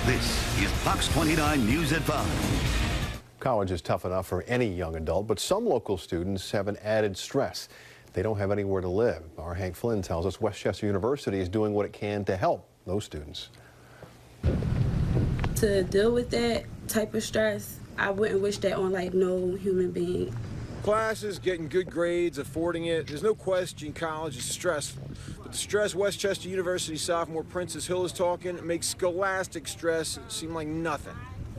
This is Fox29 News at 5. College is tough enough for any young adult, but some local students have an added stress. They don't have anywhere to live. Our Hank Flynn tells us Westchester University is doing what it can to help those students. To deal with that type of stress, I wouldn't wish that on no human being. Classes, getting good grades, affording it. There's no question college is stressful. But the stress Westchester University sophomore Princess Hill is talking makes scholastic stress seem like nothing.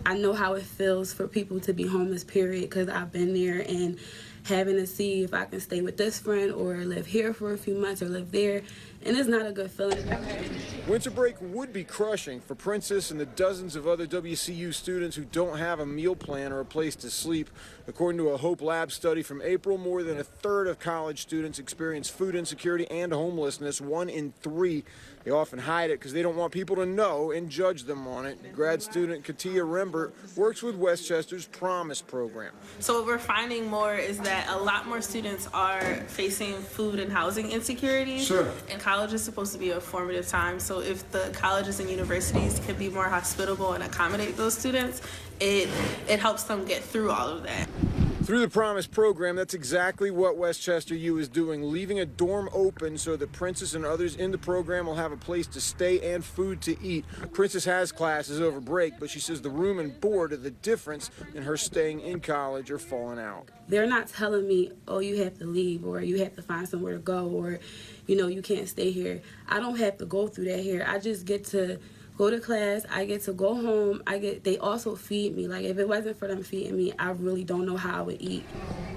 I know how it feels for people to be homeless, period, because I've been there, and having to see if I can stay with this friend or live here for a few months or live there, and it's not a good feeling. Winter break would be crushing for Princess and the dozens of other WCU students who don't have a meal plan or a place to sleep. According to a Hope Lab study from April, more than a third of college students experience food insecurity and homelessness, 1 in 3. They often hide it because they don't want people to know and judge them on it. Grad student Katia Rembert works with Westchester's Promise program. So what we're finding more is that a lot more students are facing food and housing insecurities. Sure. And college is supposed to be a formative time, so if the colleges and universities can be more hospitable and accommodate those students, it helps them get through all of that. Through the Promise program, that's exactly what Westchester U is doing, leaving a dorm open so that Princess and others in the program will have a place to stay and food to eat. Princess has classes over break, but she says the room and board are the difference in her staying in college or falling out. They're not telling me, oh, you have to leave, or you have to find somewhere to go, or, you can't stay here. I don't have to go through that here. I just get to go to class, I get to go home, they also feed me. If it wasn't for them feeding me, I really don't know how I would eat.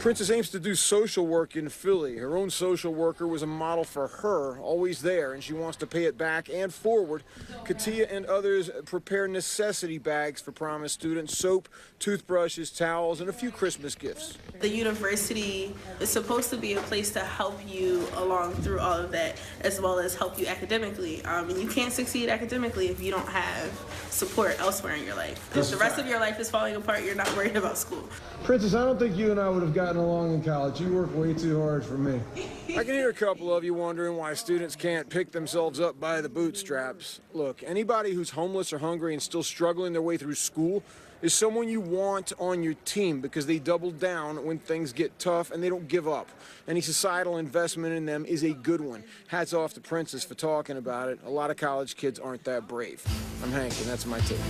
Princess aims to do social work in Philly. Her own social worker was a model for her, always there, and she wants to pay it back and forward. Katia and others prepare necessity bags for Promise students, soap, toothbrushes, towels, and a few Christmas gifts. The university is supposed to be a place to help you along through all of that, as well as help you academically. And you can't succeed academically if you don't have support elsewhere in your life. If the rest of your life is falling apart, you're not worried about school. Princess, I don't think you and I would have gotten along in college. You work way too hard for me. I can hear a couple of you wondering why students can't pick themselves up by the bootstraps. Look, anybody who's homeless or hungry and still struggling their way through school is someone you want on your team because they double down when things get tough and they don't give up. Any societal investment in them is a good one. Hats off to Princess for talking about it. A lot of college kids aren't that brave. I'm Hank, and that's my take.